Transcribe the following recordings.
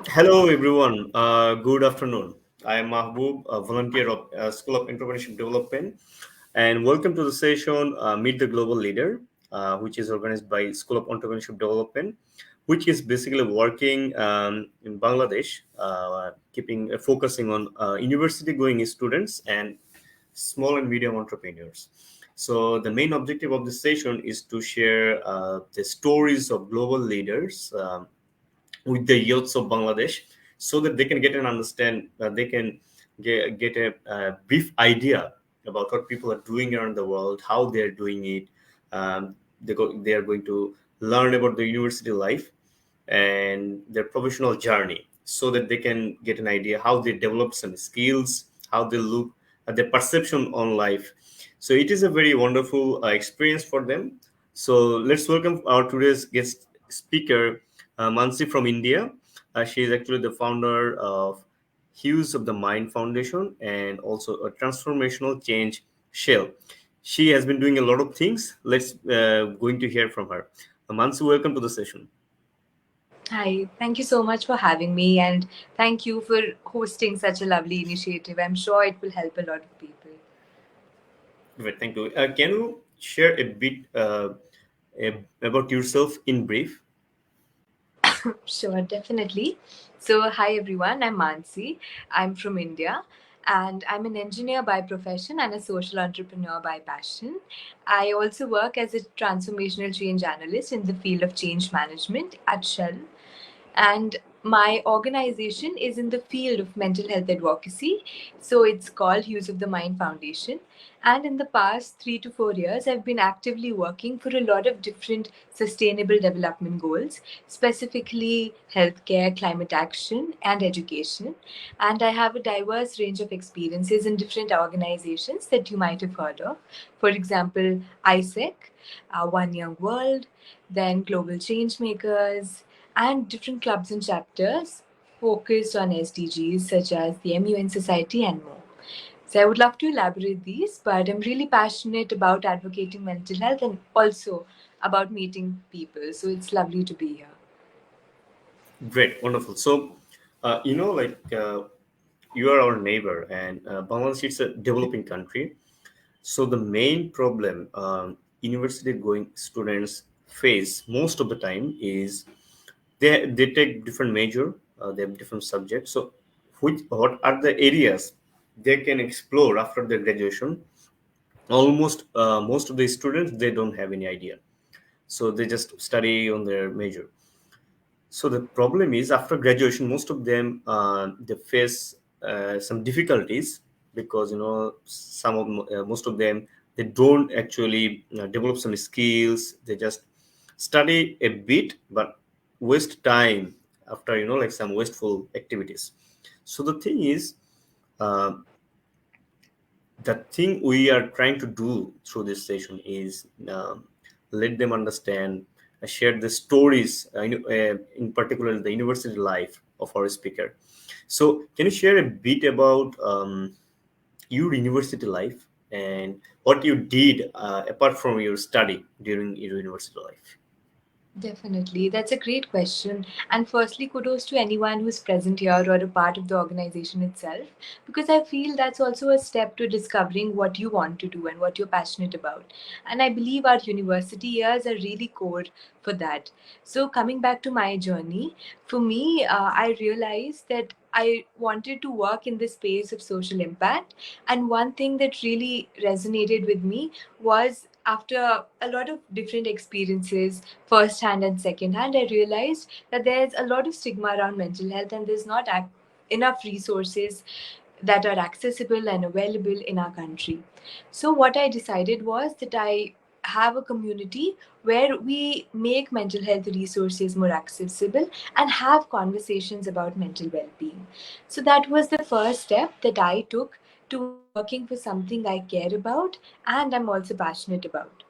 Hello, everyone. Good afternoon. I am Mahbub, a volunteer of School of Entrepreneurship Development, and welcome to the session Meet the Global Leader, which is organized by School of Entrepreneurship Development, which is basically working in Bangladesh, keeping focusing on university-going students and small and medium entrepreneurs. So the main objective of this session is to share the stories of global leaders. With the youths of Bangladesh so that they can get an understand, they can get a brief idea about what people are doing around the world, how they're doing it. They are going to learn about the university life and their professional journey so that they can get an idea how they develop some skills, how they look at their perception on life. So it is a very wonderful experience for them. So let's welcome our today's guest speaker, Mansi from India. She is actually the founder of Hues of the Mind Foundation and also a transformational change shell. She has been doing a lot of things. Let's going to hear from her. Mansi, welcome to the session. Hi, thank you so much for having me, and thank you for hosting such a lovely initiative. I'm sure it will help a lot of people. Great, thank you. Can you share a bit about yourself in brief? Sure, definitely. So, hi everyone, I'm Mansi. I'm from India, and I'm an engineer by profession and a social entrepreneur by passion. I also work as a transformational change analyst in the field of change management at Shell. And my organization is in the field of mental health advocacy. So it's called Hues of the Mind Foundation. And in the past 3 to 4 years, I've been actively working for a lot of different sustainable development goals, specifically healthcare, climate action, and education. And I have a diverse range of experiences in different organizations that you might have heard of. For example, ISEC, One Young World, then Global Changemakers, and different clubs and chapters focused on SDGs such as the MUN Society and more. So I would love to elaborate these, but I'm really passionate about advocating mental health and also about meeting people. So it's lovely to be here. Great, wonderful. So, you are our neighbor, and Bangladesh is a developing country. So the main problem university going students face most of the time is they take different major, they have different subjects. So which what are the areas they can explore after their graduation? Almost most of the students they don't have any idea, so they just study on their major. So the problem is after graduation, most of them they face some difficulties because most of them they don't actually develop some skills. They just study a bit but waste time after like some wasteful activities. So the thing is, uh, the thing we are trying to do through this session is let them understand, share the stories, in particular the university life of our speaker. So can you share a bit about your university life and what you did apart from your study during your university life? Definitely. That's a great question. And firstly, kudos to anyone who's present here or a part of the organization itself, because I feel that's also a step to discovering what you want to do and what you're passionate about. And I believe our university years are really core for that. So, coming back to my journey, for me, I realized that I wanted to work in the space of social impact. And one thing that really resonated with me was after a lot of different experiences, first hand and second hand, I realized that there's a lot of stigma around mental health and there's not enough resources that are accessible and available in our country. So, what I decided was that I have a community where we make mental health resources more accessible and have conversations about mental well being. So, that was the first step that I took towards working for something I care about and I'm also passionate about.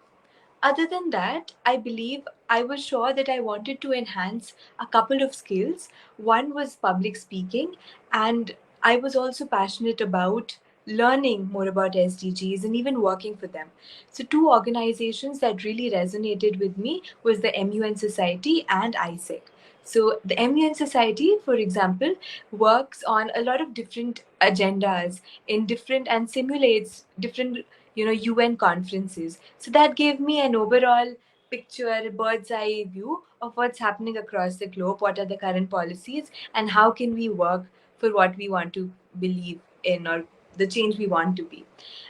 Other than that, I believe I was sure that I wanted to enhance a couple of skills. One was public speaking, and I was also passionate about learning more about SDGs, and even working for them. So two organizations that really resonated with me was the MUN Society and ISEC. So the MUN Society, for example, works on a lot of different agendas in different and simulates different UN conferences. So that gave me an overall picture, a bird's eye view of what's happening across the globe, what are the current policies, and how can we work for what we want to believe in or the change we want to be.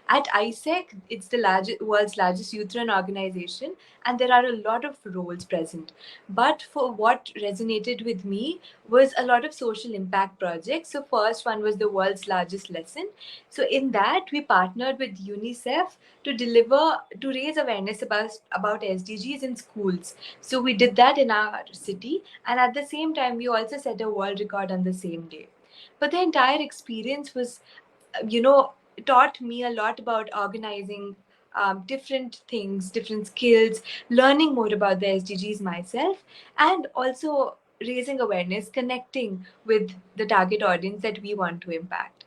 At ISEC, it's the world's largest youth-run organization, and there are a lot of roles present. But for what resonated with me was a lot of social impact projects. So first one was the world's largest lesson. So in that, we partnered with UNICEF to raise awareness about SDGs in schools. So we did that in our city, and at the same time, we also set a world record on the same day. But the entire experience was, you know, taught me a lot about organizing different things, different skills, learning more about the SDGs myself, and also raising awareness, connecting with the target audience that we want to impact.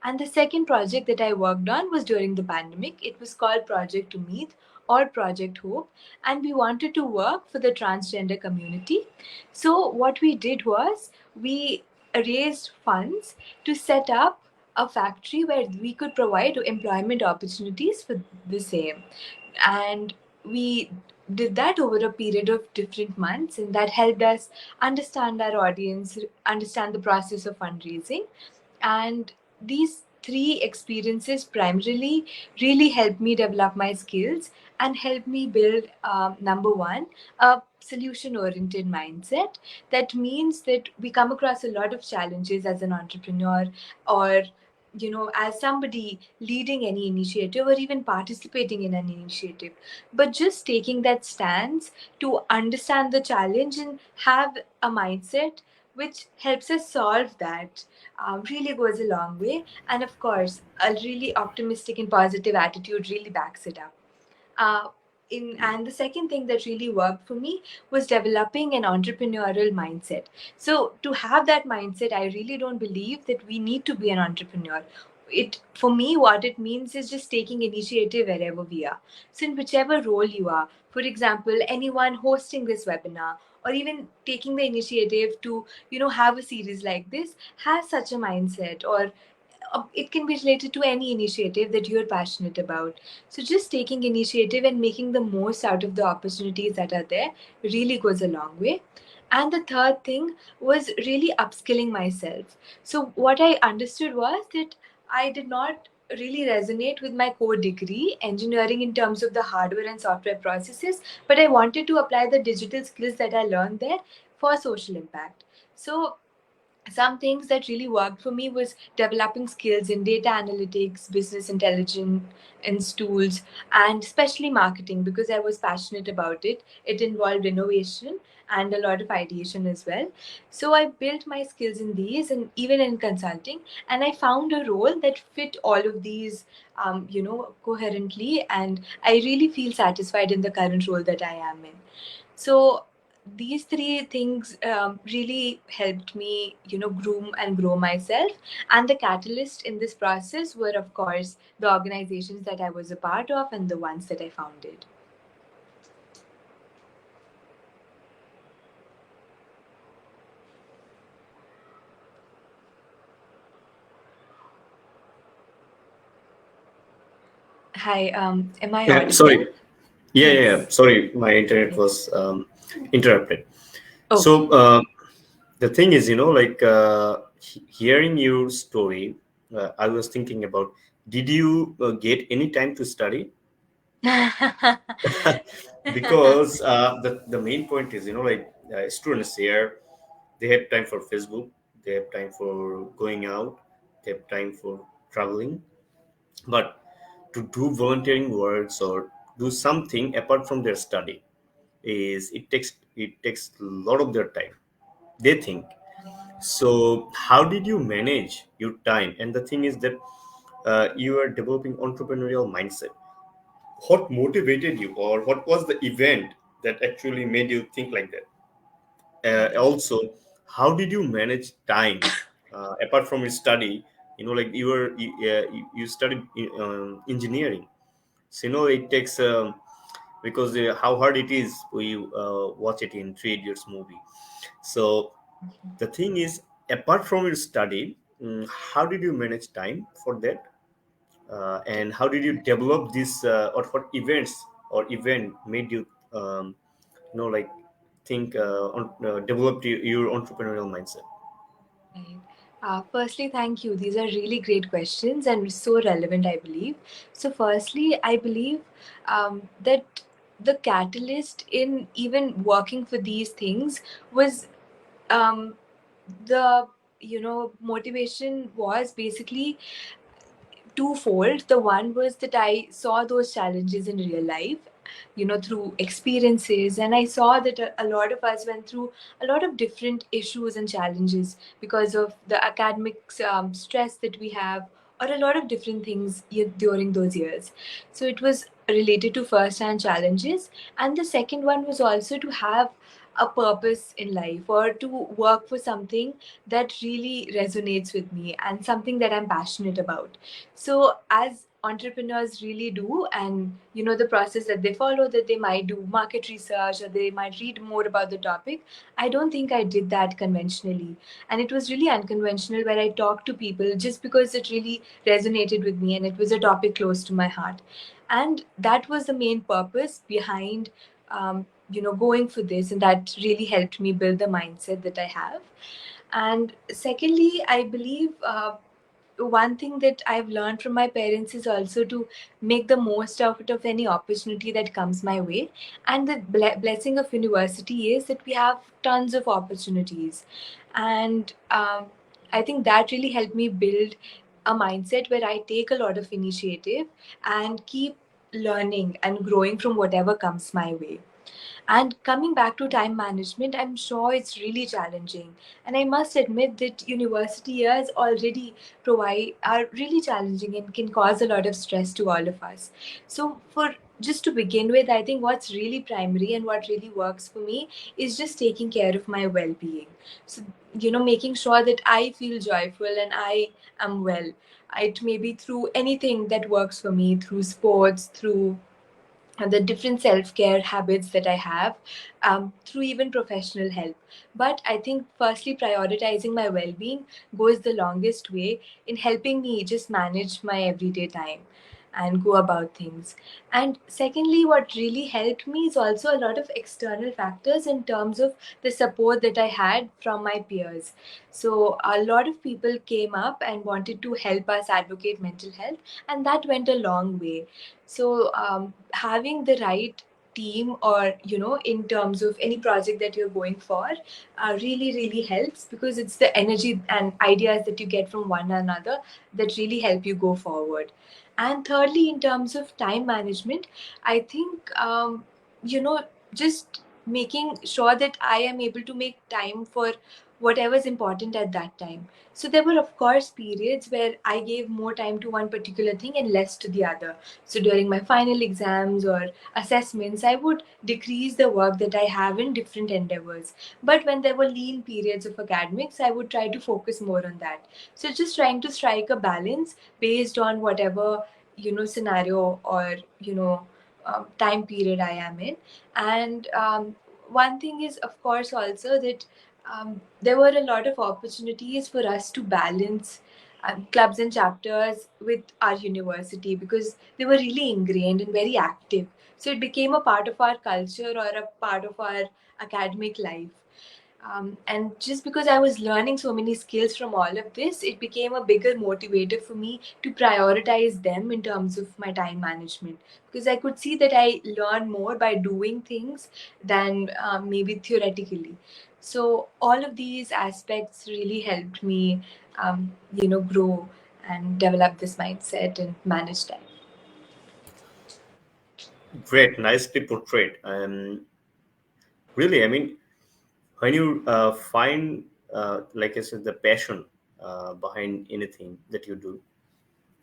And the second project that I worked on was during the pandemic. It was called Project Umeed or Project Hope, and we wanted to work for the transgender community. So, what we did was we raised funds to set up a factory where we could provide employment opportunities for the same. And we did that over a period of different months, and that helped us understand our audience, understand the process of fundraising. And these three experiences primarily really helped me develop my skills and help me build, number one, a solution oriented mindset. That means that we come across a lot of challenges as an entrepreneur, or as somebody leading any initiative or even participating in an initiative, but just taking that stance to understand the challenge and have a mindset which helps us solve that, really goes a long way. And of course, a really optimistic and positive attitude really backs it up. Uh, and the second thing that really worked for me was developing an entrepreneurial mindset. So to have that mindset, I really don't believe that we need to be an entrepreneur. It For me, what it means is just taking initiative wherever we are. So in whichever role you are, for example, anyone hosting this webinar or even taking the initiative to have a series like this has such a mindset, or it can be related to any initiative that you're passionate about. So just taking initiative and making the most out of the opportunities that are there really goes a long way. And the third thing was really upskilling myself. So what I understood was that I did not really resonate with my core degree, engineering, in terms of the hardware and software processes, but I wanted to apply the digital skills that I learned there for social impact. So some things that really worked for me was developing skills in data analytics, business intelligence tools, and especially marketing, because I was passionate about it. It involved innovation and a lot of ideation as well. So I built my skills in these and even in consulting, and I found a role that fit all of these, coherently, and I really feel satisfied in the current role that I am in. So these three things really helped me, groom and grow myself. And the catalyst in this process were, of course, the organizations that I was a part of and the ones that I founded. Hi, am I audible? Sorry. Yeah. Yes. Sorry, my internet Yes. was interrupted. Okay. So the thing is, like hearing your story, I was thinking about, did you get any time to study? Because the main point is, like students here, they have time for Facebook, they have time for going out, they have time for traveling, but to do volunteering works or do something apart from their study, is it takes a lot of their time, they think. So how did you manage your time? And the thing is that you are developing entrepreneurial mindset. What motivated you, or what was the event that actually made you think like that? Also, how did you manage time apart from your study? Like you studied engineering, so it takes because how hard it is, we watch it in Three Idiots movie. So the thing is, apart from your study, how did you manage time for that, and how did you develop this, or what events or event made you like think develop your entrepreneurial mindset? Right. Firstly, thank you. These are really great questions and so relevant, I believe. So, firstly, I believe that the catalyst in even working for these things was um, the motivation was basically twofold. The one was that I saw those challenges in real life, through experiences, and I saw that a lot of us went through a lot of different issues and challenges because of the academic stress that we have, or a lot of different things during those years. So it was related to first-hand challenges, and the second one was also to have a purpose in life or to work for something that really resonates with me and something that I'm passionate about. So as entrepreneurs really do, and the process that they follow, that they might do market research or they might read more about the topic, I don't think I did that conventionally. And it was really unconventional, where I talked to people just because it really resonated with me and it was a topic close to my heart. And that was the main purpose behind going for this, and that really helped me build the mindset that I have. And secondly, I believe one thing that I've learned from my parents is also to make the most out of any opportunity that comes my way. And the blessing of university is that we have tons of opportunities. And I think that really helped me build a mindset where I take a lot of initiative and keep learning and growing from whatever comes my way. And coming back to time management, I'm sure it's really challenging. And I must admit that university years already provide are really challenging and can cause a lot of stress to all of us. So for just to begin with, I think what's really primary and what really works for me is just taking care of my well-being. So making sure that I feel joyful and I am well. It may be through anything that works for me, through sports, through the different self-care habits that I have, through even professional help. But I think firstly prioritizing my well-being goes the longest way in helping me just manage my everyday time and go about things. And secondly, what really helped me is also a lot of external factors in terms of the support that I had from my peers. So a lot of people came up and wanted to help us advocate mental health, and that went a long way. So having the right team, or in terms of any project that you're going for, really really helps, because it's the energy and ideas that you get from one another that really help you go forward. And thirdly, in terms of time management, I think just making sure that I am able to make time for whatever's important at that time. So there were of course periods where I gave more time to one particular thing and less to the other. So during my final exams or assessments, I would decrease the work that I have in different endeavors. But when there were lean periods of academics, I would try to focus more on that. So just trying to strike a balance based on whatever scenario or time period I am in. And one thing is, of course, also that there were a lot of opportunities for us to balance clubs and chapters with our university, because they were really ingrained and very active. So it became a part of our culture or a part of our academic life. And just because I was learning so many skills from all of this, it became a bigger motivator for me to prioritize them in terms of my time management. Because I could see that I learn more by doing things than maybe theoretically. So all of these aspects really helped me, grow and develop this mindset and manage time. Great, nicely portrayed. Really, I mean, when you find, like I said, the passion behind anything that you do,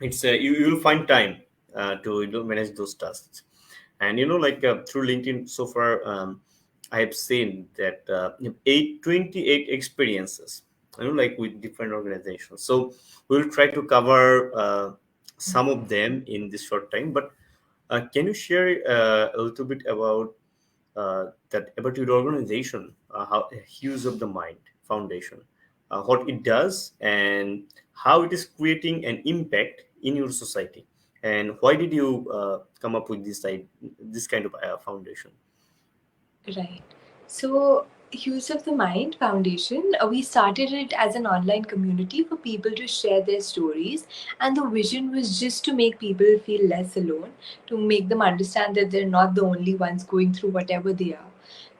it's you'll find time to manage those tasks. And through LinkedIn so far, I have seen that 28 experiences, like with different organizations. So we'll try to cover some of them in this short time. But can you share a little bit about that about your organization, how Hues of the Mind Foundation, what it does, and how it is creating an impact in your society, and why did you come up with this kind of foundation? Right. So, Use of the Mind Foundation, we started it as an online community for people to share their stories. And the vision was just to make people feel less alone, to make them understand that they're not the only ones going through whatever they are.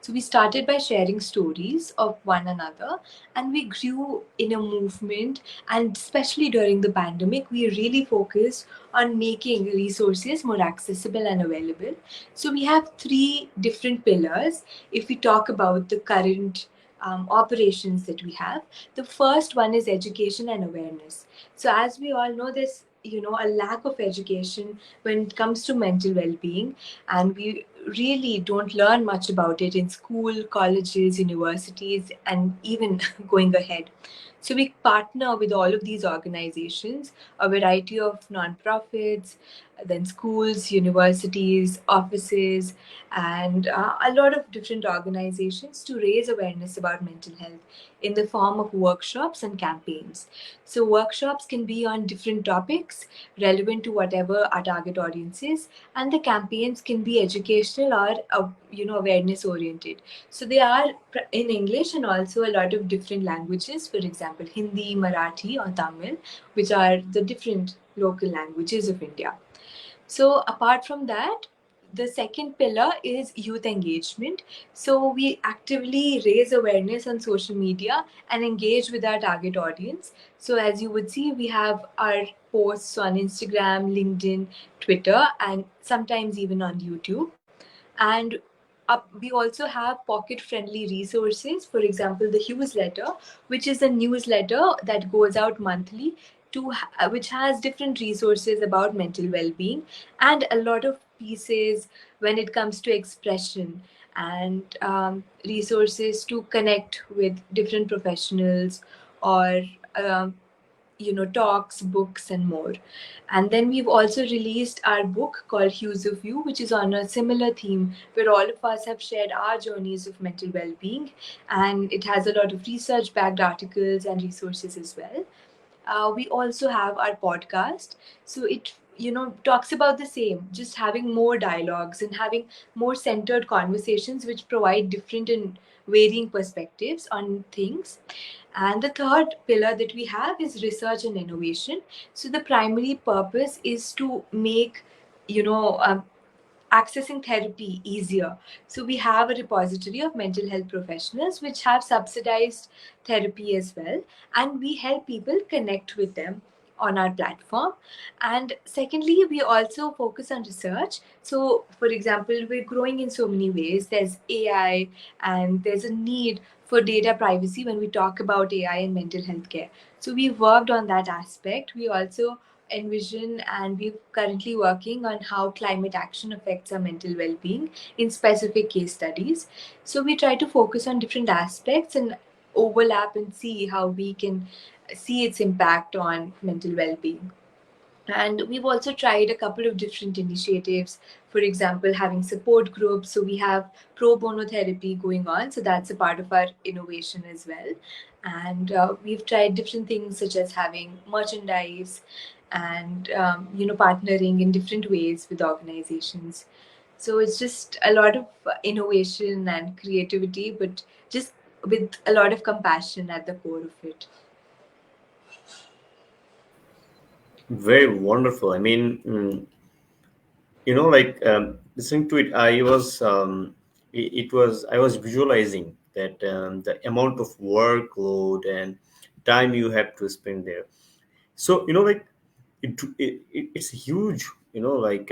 So, we started by sharing stories of one another, and we grew in a movement. And especially during the pandemic, we really focused on making resources more accessible and available. So we have three different pillars. If we talk about the current operations that we have, the first one is education and awareness. So as we all know, there's a lack of education when it comes to mental well-being, and we really don't learn much about it in school, colleges, universities, and even going ahead. So we partner with all of these organizations, a variety of nonprofits, then schools, universities, offices, and a lot of different organizations to raise awareness about mental health in the form of workshops and campaigns. So workshops can be on different topics relevant to whatever our target audience is, and the campaigns can be educational or awareness oriented. So they are in English and also a lot of different languages, for example, Hindi, Marathi, or Tamil, which are the different local languages of India. So, apart from that, the second pillar is youth engagement. So, we actively raise awareness on social media and engage with our target audience. So, as you would see, we have our posts on Instagram, LinkedIn, Twitter, and sometimes even on YouTube. And we also have pocket friendly resources, for example the Hughes letter, which is a newsletter that goes out monthly which has different resources about mental well-being and a lot of pieces when it comes to expression and resources to connect with different professionals or um, talks, books, and more. And then we've also released our book called Hues of You, which is on a similar theme where all of us have shared our journeys of mental well-being, and it has a lot of research-backed articles and resources as well. We also have our podcast, so it talks about the same, just having more dialogues and having more centered conversations which provide different and varying perspectives on things. And the third pillar that we have is research and innovation. So the primary purpose is to make you know um, accessing therapy easier. So we have a repository of mental health professionals which have subsidized therapy as well, and we help people connect with them on our platform. And secondly, we also focus on research. So for example, we're growing in so many ways. There's AI, and there's a need for data privacy when we talk about AI and mental health care. So we worked on that aspect. We also envision, and we're currently working on how climate action affects our mental well-being in specific case studies. So we try to focus on different aspects and overlap and see how we can see its impact on mental well-being. And we've also tried a couple of different initiatives, for example having support groups. So we have pro bono therapy going on, so that's a part of our innovation as well. And we've tried different things such as having merchandise and partnering in different ways with organizations. So it's just a lot of innovation and creativity, but just with a lot of compassion at the core of it. Very wonderful. I mean, like listening to it, I was visualizing that the amount of workload and time you have to spend there. So like it's huge, like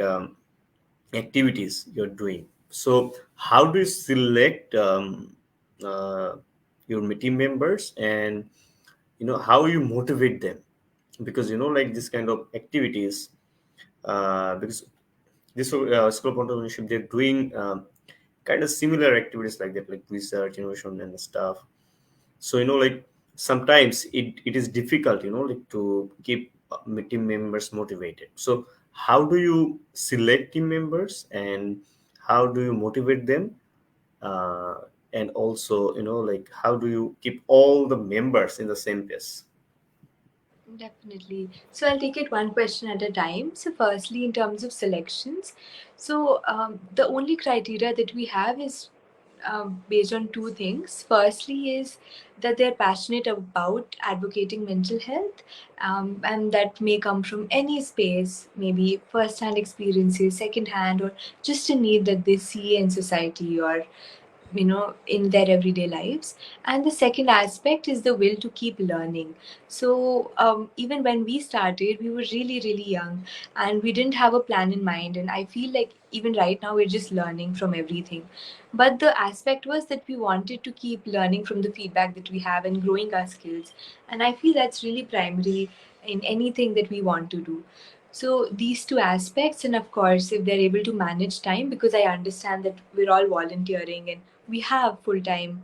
activities you're doing. So how do you select uh, your team members, and how you motivate them? Because like this kind of activities, because this school of entrepreneurship, they're doing kind of similar activities like that, like research, innovation, and stuff. So like sometimes it is difficult, like to keep team members motivated. So how do you select team members, and how do you motivate them, uh, and also, like, how do you keep all the members in the same pace? Definitely. So I'll take it one question at a time. So, firstly, in terms of selections, so the only criteria that we have is based on two things. Firstly, is that they're passionate about advocating mental health, and that may come from any space, maybe first-hand experiences, second-hand, or just a need that they see in society or in their everyday lives. And the second aspect is the will to keep learning. So even when we started, we were really really young, and we didn't have a plan in mind, and I feel like even right now we're just learning from everything. But the aspect was that we wanted to keep learning from the feedback that we have and growing our skills, and I feel that's really primary in anything that we want to do. So these two aspects, and of course, if they're able to manage time, because I understand that we're all volunteering and we have full time,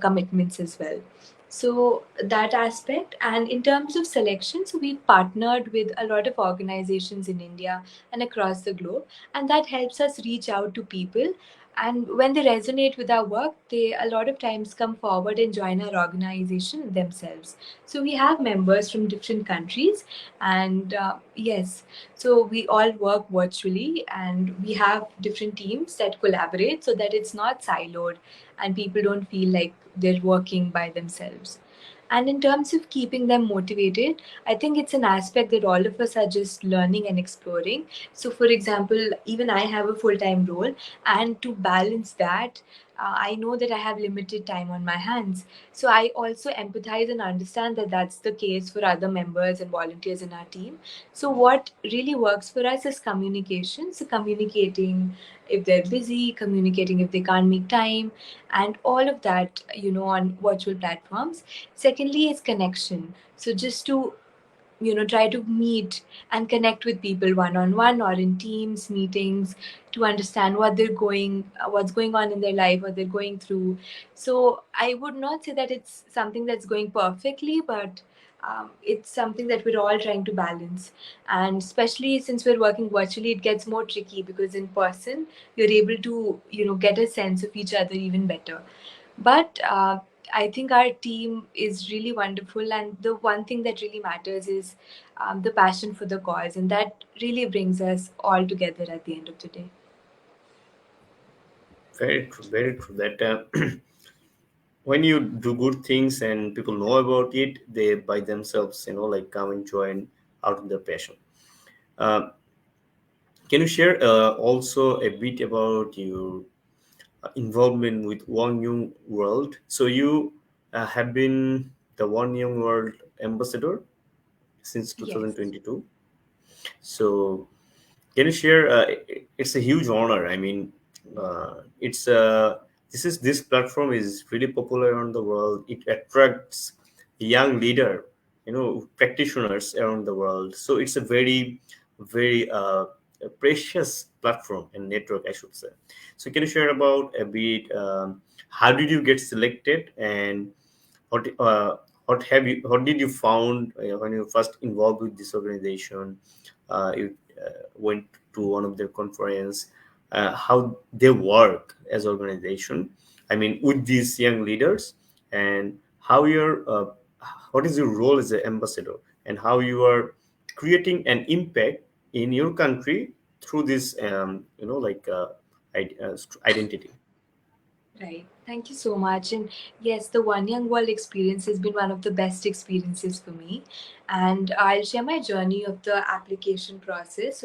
commitments as well. So that aspect, and in terms of selection, so we've partnered with a lot of organizations in India and across the globe, and that helps us reach out to people. And when they resonate with our work, they a lot of times come forward and join our organization themselves. So we have members from different countries, and yes, so we all work virtually, and we have different teams that collaborate so that it's not siloed and people don't feel like they're working by themselves. And in terms of keeping them motivated, I think it's an aspect that all of us are just learning and exploring. So, for example, even I have a full time role, and to balance that, I know that I have limited time on my hands. So, I also empathize and understand that that's the case for other members and volunteers in our team. So, what really works for us is communication. So, communicating if they're busy, communicating if they can't make time, and all of that, on virtual platforms. Secondly, is connection. So, just to try to meet and connect with people one on one or in teams meetings to understand what's going on in their life, what they're going through. So I would not say that it's something that's going perfectly, but it's something that we're all trying to balance. And especially since we're working virtually, it gets more tricky because in person you're able to get a sense of each other even better. But I think our team is really wonderful, and the one thing that really matters is the passion for the cause, and that really brings us all together at the end of the day. Very true, very true. That when you do good things and people know about it, they by themselves, like, come and join out of their passion. uh, can you share also a bit about your involvement with One Young World? So you have been the One Young World ambassador since Yes. 2022. So can you share? It's a huge honor. I mean, it's this platform is really popular around the world. It attracts young leader, practitioners around the world. So it's a very, very precious platform and network, I should say. So can you share about a bit? How did you get selected, and what what did you found when you first involved with this organization? You went to one of their conference. How they work as organization, I mean, with these young leaders, and how what is your role as an ambassador, and how you are creating an impact in your country through this identity. Right. Thank you so much. And yes, the One Young World experience has been one of the best experiences for me. And I'll share my journey of the application process.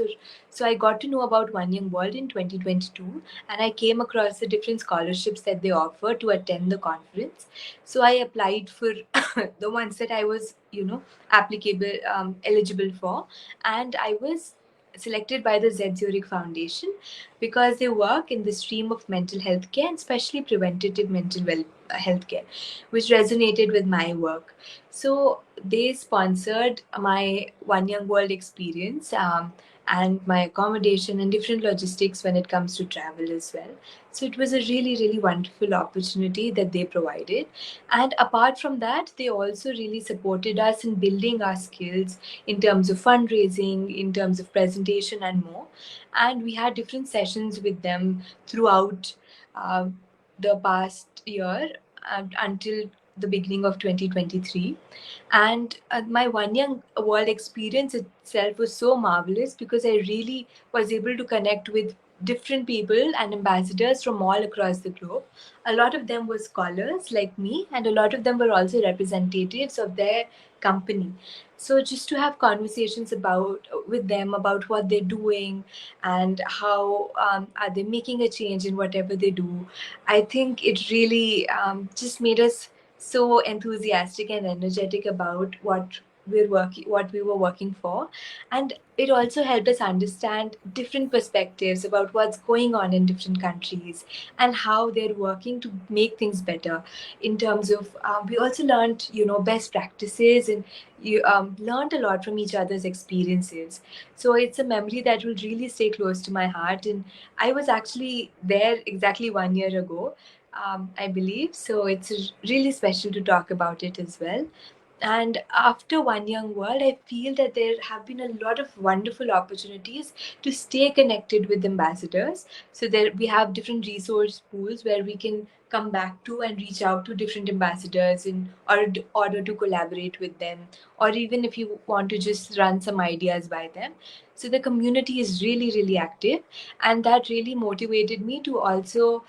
So I got to know about One Young World in 2022, and I came across the different scholarships that they offer to attend the conference. So I applied for the ones that I was, applicable, eligible for. And I was selected by the Z Zurich Foundation because they work in the stream of mental health care and especially preventative mental health care, which resonated with my work. So they sponsored my One Young World experience. and my accommodation and different logistics when it comes to travel as well. So it was a really, really wonderful opportunity that they provided. And apart from that, they also really supported us in building our skills in terms of fundraising, in terms of presentation, and more. And we had different sessions with them throughout uh, the past year until the beginning of 2023. And my One Young World experience itself was so marvelous because I really was able to connect with different people and ambassadors from all across the globe. A lot of them were scholars like me, and a lot of them were also representatives of their company. So just to have conversations about with them about what they're doing and how are they making a change in whatever they do, I think it really just made us so enthusiastic and energetic about what we were working for. And it also helped us understand different perspectives about what's going on in different countries and how they're working to make things better. In terms of we also learned, best practices, and you learned a lot from each other's experiences. So it's a memory that will really stay close to my heart. And I was actually there exactly 1 year ago, I believe. So it's really special to talk about it as well. And after One Young World, I feel that there have been a lot of wonderful opportunities to stay connected with ambassadors. So there we have different resource pools where we can come back to and reach out to different ambassadors in order to collaborate with them, or even if you want to just run some ideas by them. So the community is really, really active, and that really motivated me to also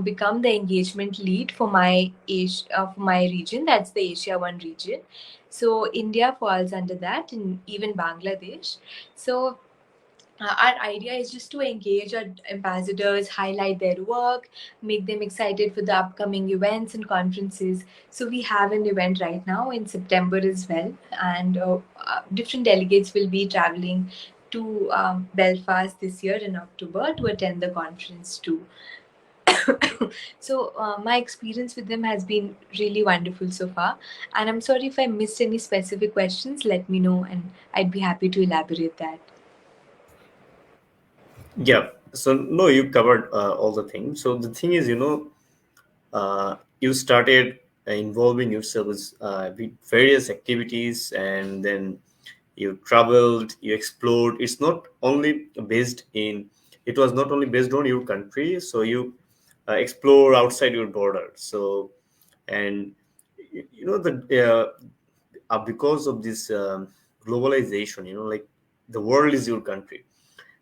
become the engagement lead for for my region. That's the Asia One region. So India falls under that, and even Bangladesh. So our idea is just to engage our ambassadors, highlight their work, make them excited for the upcoming events and conferences. So we have an event right now in September as well, and different delegates will be traveling to Belfast this year in October to attend the conference too. So my experience with them has been really wonderful so far. And I'm sorry if I missed any specific questions. Let me know, and I'd be happy to elaborate that. Yeah. So no, you covered all the things. So the thing is, you started involving yourself with various activities, and then you traveled, you explored. It was not only based on your country. So you explore outside your border. So, and because of this globalization, like the world is your country.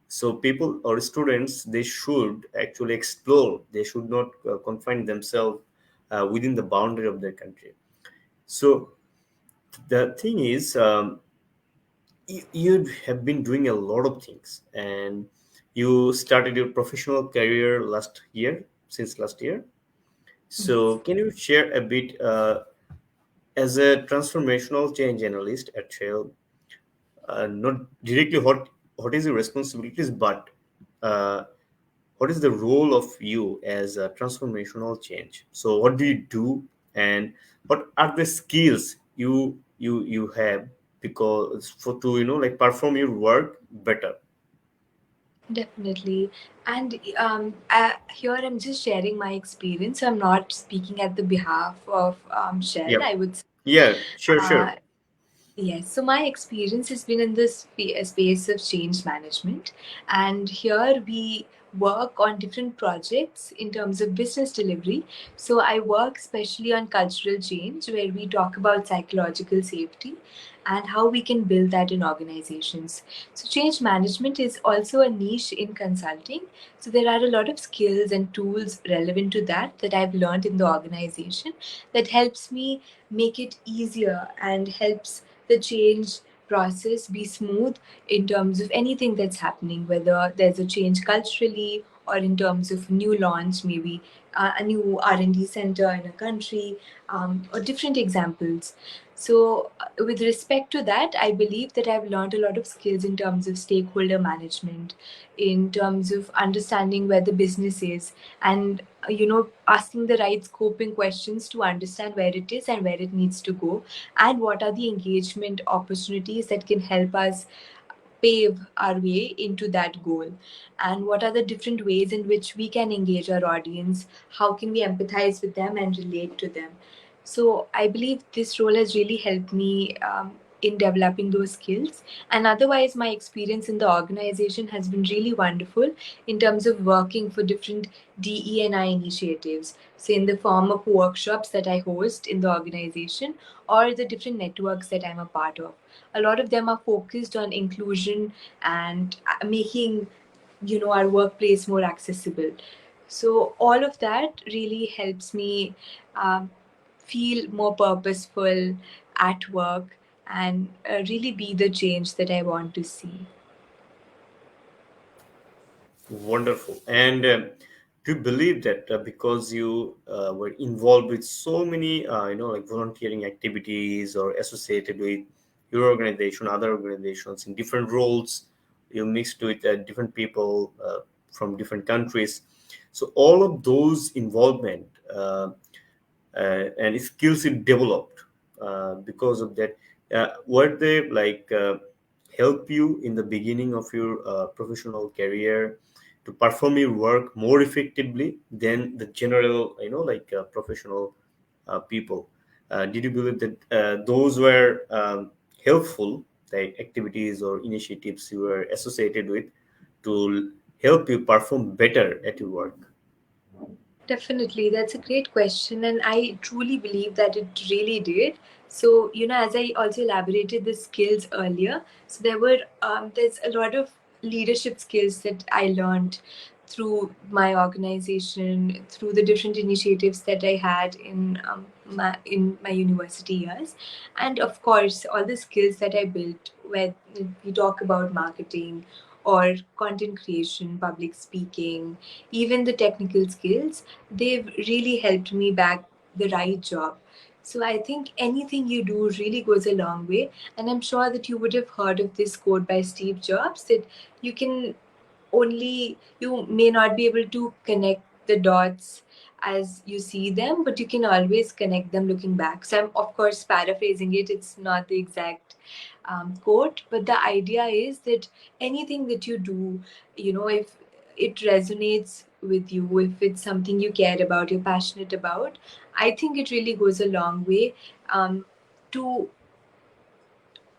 So people or students, they should actually explore. They should not confine themselves within the boundary of their country. So the thing is, you have been doing a lot of things, and you started your professional career last year, since last year. So Yes. can you share a bit, as a transformational change analyst at Shell, not directly what is your responsibilities, but uh, what is the role of you as a transformational change? So what do you do, and what are the skills you have, because for to like perform your work better? Definitely. And here I'm just sharing my experience. So I'm not speaking at the behalf of Shell, Yep. I would say. Yeah, sure, Uh, sure. Yes, so my experience has been in this space of change management, and here we work on different projects in terms of business delivery. So I work especially on cultural change, where we talk about psychological safety and how we can build that in organizations. So change management is also a niche in consulting. So there are a lot of skills and tools relevant to that I've learned in the organization that helps me make it easier and helps the change process be smooth in terms of anything that's happening, whether there's a change culturally or in terms of new launch, maybe a new R&D center in a country, or different examples. So, with respect to that, I believe that I've learned a lot of skills in terms of stakeholder management, in terms of understanding where the business is, and asking the right scoping questions to understand where it is and where it needs to go, and what are the engagement opportunities that can help us pave our way into that goal, and what are the different ways in which we can engage our audience, how can we empathize with them and relate to them. So I believe this role has really helped me in developing those skills. And otherwise, my experience in the organization has been really wonderful in terms of working for different DE&I initiatives. So, in the form of workshops that I host in the organization or the different networks that I'm a part of. A lot of them are focused on inclusion and making our workplace more accessible. So all of that really helps me um, feel more purposeful at work and really be the change that I want to see. Wonderful. And do you believe that because you were involved with so many, like volunteering activities or associated with your organization, other organizations in different roles, you mixed with different people from different countries. So all of those involvement and skills you developed because of that, were they like help you in the beginning of your professional career to perform your work more effectively than the general, like professional people? Did you believe that those were helpful, like activities or initiatives you were associated with to help you perform better at your work? Definitely, that's a great question, and I truly believe that it really did. So, as I also elaborated the skills earlier, so there's a lot of leadership skills that I learned through my organization, through the different initiatives that I had in my university years, and of course, all the skills that I built. When we talk about marketing or content creation, public speaking, even the technical skills, they've really helped me back the right job. So I think anything you do really goes a long way. And I'm sure that you would have heard of this quote by Steve Jobs that you may not be able to connect the dots as you see them, but you can always connect them looking back. So I'm, of course, paraphrasing it. It's not the exact quote, but the idea is that anything that you do, if it resonates with you, if it's something you care about, you're passionate about, I think it really goes a long way to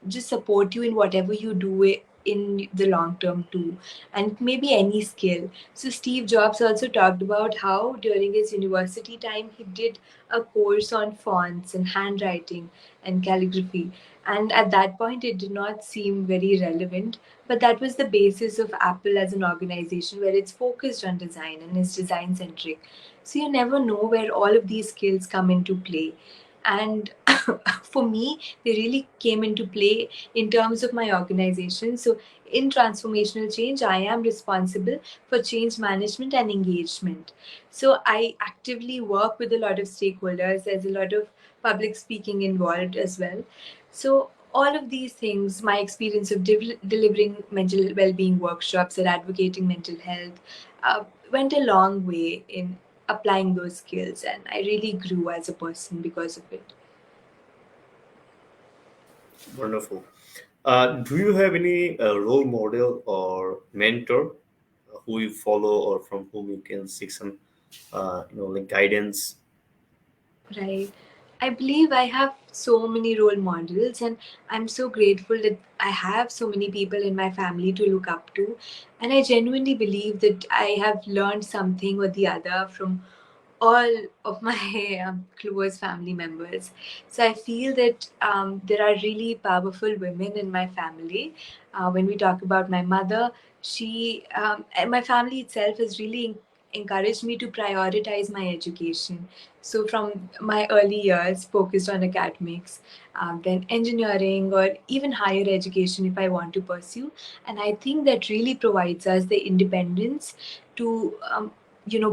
just support you in whatever you do in the long term too, and maybe any skill. So Steve Jobs also talked about how during his university time he did a course on fonts and handwriting and calligraphy, and at that point it did not seem very relevant, but that was the basis of Apple as an organization where it's focused on design and is design centric. So you never know where all of these skills come into play. And for me, they really came into play in terms of my organization. So, in transformational change, I am responsible for change management and engagement. So, I actively work with a lot of stakeholders. There's a lot of public speaking involved as well. So, all of these things, my experience of delivering mental well-being workshops or advocating mental health, went a long way in applying those skills, and I really grew as a person because of it. Wonderful. Do you have any role model or mentor who you follow or from whom you can seek some, like guidance? Right. I believe I have so many role models, and I'm so grateful that I have so many people in my family to look up to. And I genuinely believe that I have learned something or the other from all of my close family members. So I feel that there are really powerful women in my family. When we talk about my mother, and my family itself has really encouraged me to prioritize my education. So from my early years, focused on academics, then engineering or even higher education if I want to pursue. And I think that really provides us the independence to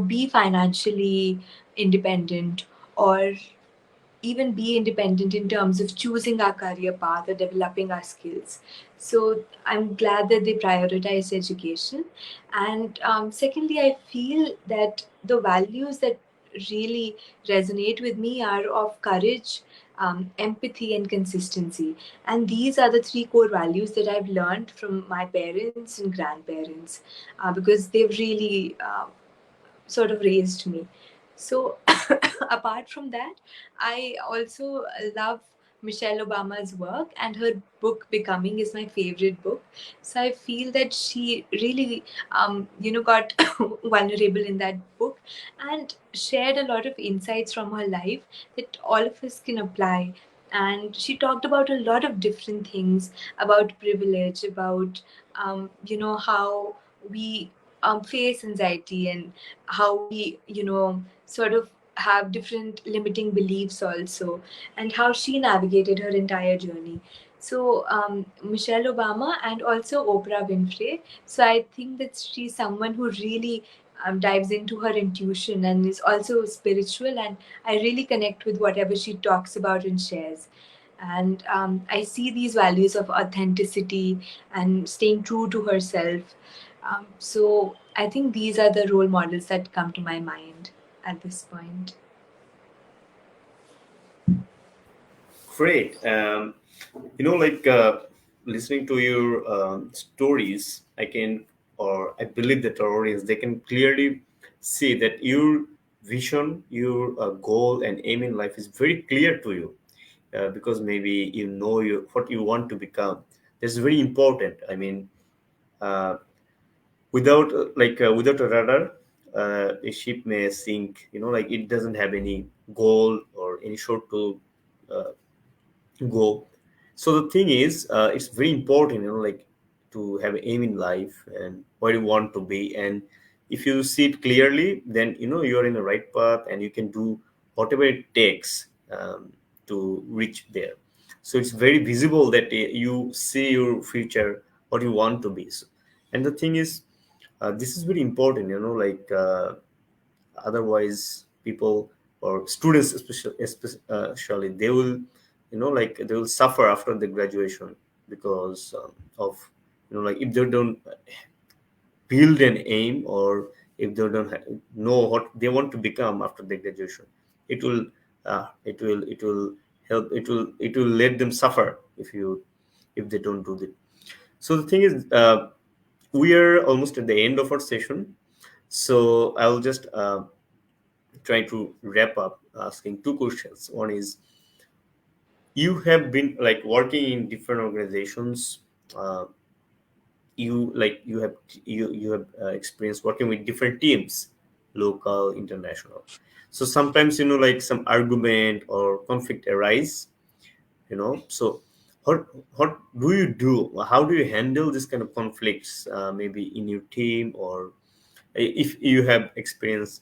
be financially independent, or even be independent in terms of choosing our career path or developing our skills. So I'm glad that they prioritize education. And secondly, I feel that the values that really resonate with me are of courage, empathy, and consistency. And these are the three core values that I've learned from my parents and grandparents, because they've really sort of raised me. So, apart from that, I also love Michelle Obama's work, and her book Becoming is my favorite book. So I feel that she really, got vulnerable in that book and shared a lot of insights from her life that all of us can apply. And she talked about a lot of different things about privilege, about how we face anxiety, and how we sort of have different limiting beliefs also, and how she navigated her entire journey. So Michelle Obama and also Oprah Winfrey. So I think that she's someone who really dives into her intuition and is also spiritual, and I really connect with whatever she talks about and shares. And I see these values of authenticity and staying true to herself. So I think these are the role models that come to my mind at this point. Great. Like listening to your stories, I can, or I believe that our audience, they can clearly see that your vision, your goal and aim in life is very clear to you, because maybe you know what you want to become. That's very important. I mean, uh, without a rudder, a ship may sink. Like it doesn't have any goal or any shore to uh, go. So the thing is, it's very important, like to have aim in life and what you want to be. And if you see it clearly, then you're in the right path and you can do whatever it takes to reach there. So it's very visible that you see your future, what you want to be. So, and the thing is, this is very important, otherwise people or students especially, they will like they will suffer after the graduation because of like if they don't build an aim, or if they don't know what they want to become after the graduation, it will it will it will let them suffer if they don't do that. So the thing is, we are almost at the end of our session, so I'll just trying to wrap up asking two questions. One is, you have been like working in different organizations. Uh, you have experience working with different teams, local, international. So sometimes like some argument or conflict arise. So what do you do? How do you handle this kind of conflicts? Maybe in your team, or if you have experience.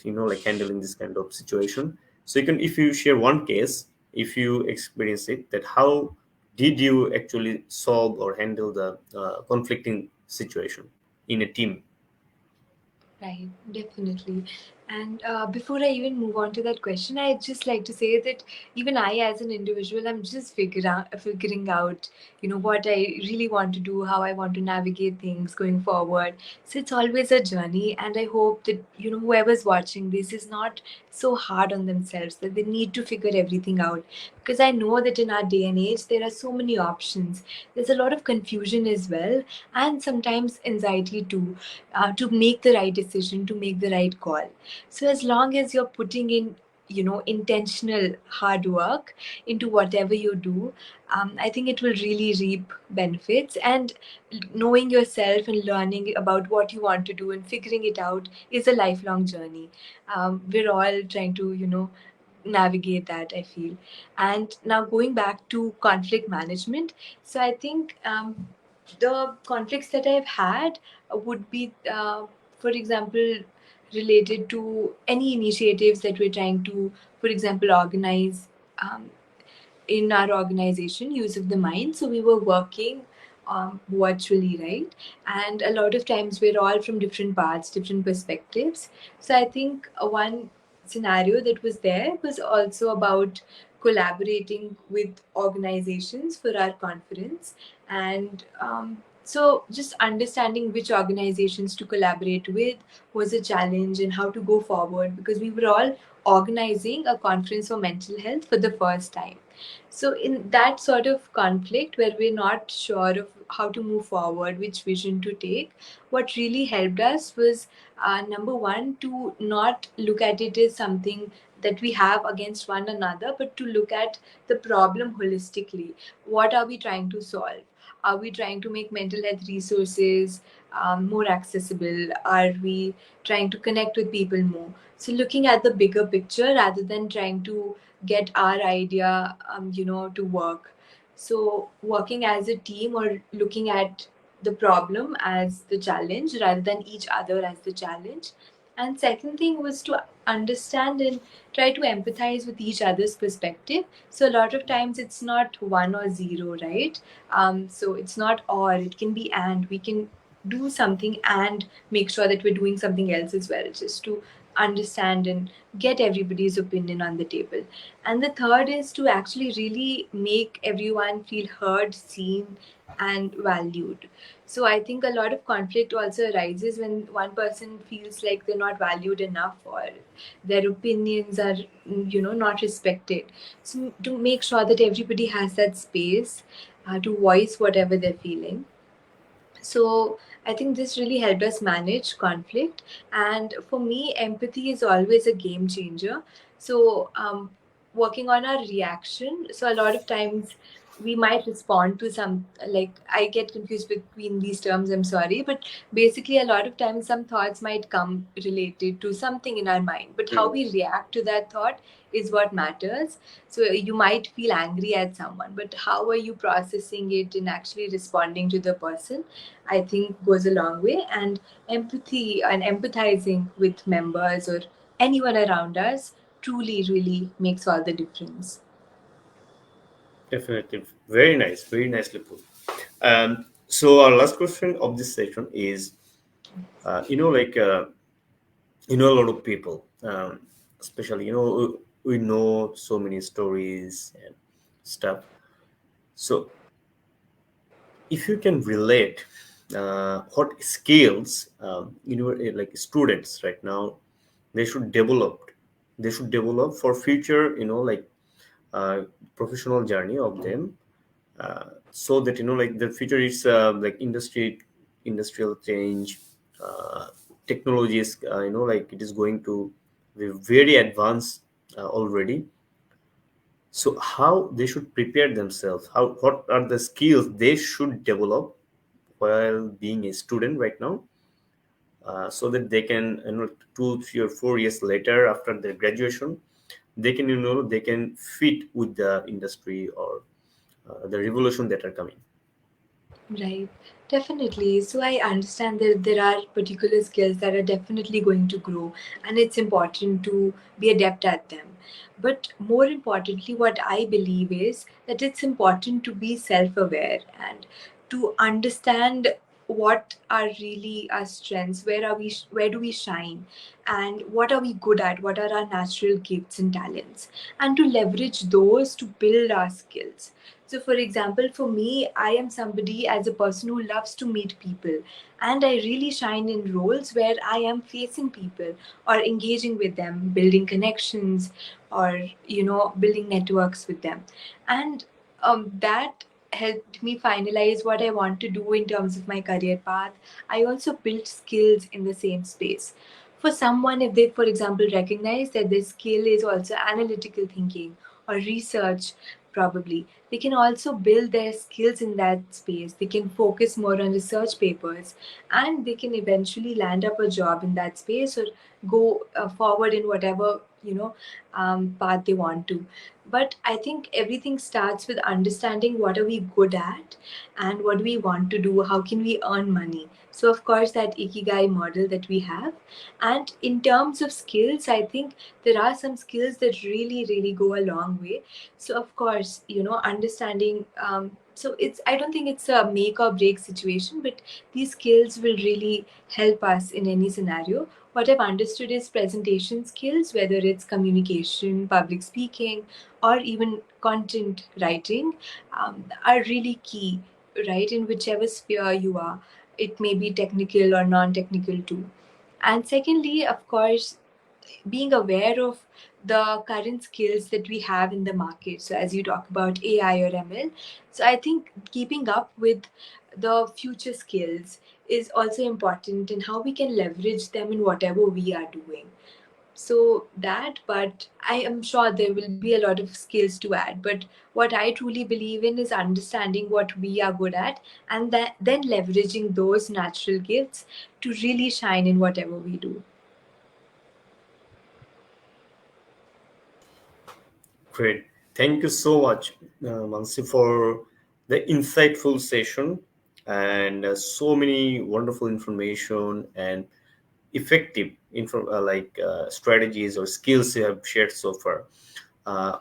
Like handling this kind of situation, so you can, if you share one case, if you experience it, that how did you actually solve or handle the conflicting situation in a team. Right, definitely. And before I even move on to that question, I'd just like to say that even I, as an individual, I'm just figuring out, what I really want to do, how I want to navigate things going forward. So it's always a journey, and I hope that whoever's watching this is not so hard on themselves that they need to figure everything out. Because I know that in our day and age, there are so many options. There's a lot of confusion as well, and sometimes anxiety too, to make the right decision, to make the right call. So as long as you're putting in, intentional hard work into whatever you do, I think it will really reap benefits. And knowing yourself and learning about what you want to do and figuring it out is a lifelong journey. We're all trying to, navigate that, I feel. And now going back to conflict management, so I think the conflicts that I've had would be, for example, related to any initiatives that we're trying to, for example, organize um, in our organization, Use of the Mind. So we were working virtually, right? And a lot of times we're all from different paths, different perspectives. So I think one scenario that was there was also about collaborating with organizations for our conference. And So, just understanding which organizations to collaborate with was a challenge and how to go forward, because we were all organizing a conference for mental health for the first time. So, in that sort of conflict where we're not sure of how to move forward, which vision to take, what really helped us was number one, to not look at it as something that we have against one another, but to look at the problem holistically. What are we trying to solve? Are we trying to make mental health resources more accessible? Are we trying to connect with people more? So looking at the bigger picture rather than trying to get our idea, to work. So working as a team or looking at the problem as the challenge rather than each other as the challenge. And second thing was to understand and try to empathize with each other's perspective. So a lot of times it's not one or zero, right? So it's not or, it can be and. We can do something and make sure that we're doing something else as well, just to understand and get everybody's opinion on the table. And the third is to actually really make everyone feel heard, seen, and valued. So I think a lot of conflict also arises when one person feels like they're not valued enough, or their opinions are, not respected. So to make sure that everybody has that space to voice whatever they're feeling. So I think this really helped us manage conflict. And for me, empathy is always a game changer. So working on our reaction. So a lot of times we might respond to some, like, I get confused between these terms, I'm sorry, but basically a lot of times some thoughts might come related to something in our mind, but how Mm. we react to that thought is what matters. So you might feel angry at someone, but how are you processing it and actually responding to the person, I think goes a long way. And empathy and empathizing with members or anyone around us truly, really makes all the difference. Definitely, very nicely put. So our last question of this session is, like a lot of people, especially we know so many stories and stuff. So if you can relate, what skills, like students right now, they should develop, for future, like uh, professional journey of them, so that like the future is like industrial change, uh, technology is like it is going to be very advanced already. So how they should prepare themselves, how what are the skills they should develop while being a student right now, so that they can 2, 3, or 4 years later after their graduation, they can they can fit with the industry or the revolution that are coming. Right, definitely. So I understand that there are particular skills that are definitely going to grow, and it's important to be adept at them. But more importantly, what I believe is that it's important to be self aware and to understand what are really our strengths, where do we shine, and what are we good at, what are our natural gifts and talents, and to leverage those to build our skills. So, for example, for me, I am somebody as a person who loves to meet people, and I really shine in roles where I am facing people or engaging with them, building connections, or building networks with them, and that helped me finalize what I want to do in terms of my career path. I also built skills in the same space. For someone, if they, for example, recognize that their skill is also analytical thinking or research, probably they can also build their skills in that space. They can focus more on research papers, and they can eventually land up a job in that space or go forward in whatever path they want to. But I think everything starts with understanding what are we good at and what do we want to do, how can we earn money. So of course that ikigai model that we have. And in terms of skills, I think there are some skills that really really go a long way. So of course, understanding, so it's, I don't think it's a make or break situation, but these skills will really help us in any scenario. What I've understood is presentation skills, whether it's communication, public speaking, or even content writing, are really key right, in whichever sphere you are. It may be technical or non technical too. And secondly, of course, being aware of the current skills that we have in the market. So, as you talk about AI or ML, so I think keeping up with the future skills is also important in how we can leverage them in whatever we are doing. So that, but I am sure there will be a lot of skills to add. But what I truly believe in is understanding what we are good at, and then leveraging those natural gifts to really shine in whatever we do. Great. Thank you so much, Mansi, for the insightful session and so many wonderful information and effective strategies or skills you have shared so far. Uh,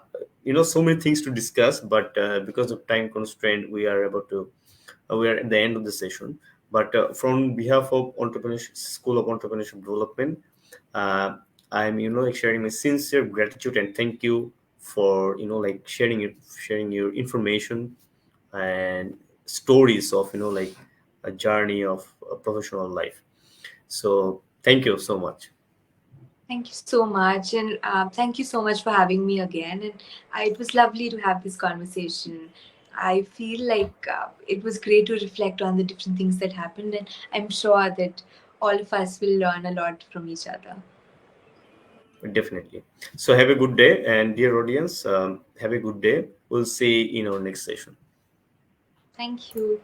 so many things to discuss, but because of time constraint, we are at the end of the session. But from behalf of Entrepreneurship School of Entrepreneurship Development, uh, I'm sharing my sincere gratitude and thank you for sharing your information and stories of a journey of a professional life. So thank you so much. Thank you so much, and thank you so much for having me again. And it was lovely to have this conversation. I feel like it was great to reflect on the different things that happened, and I'm sure that all of us will learn a lot from each other. Definitely. So have a good day, and dear audience, have a good day. We'll see you in our next session. Thank you.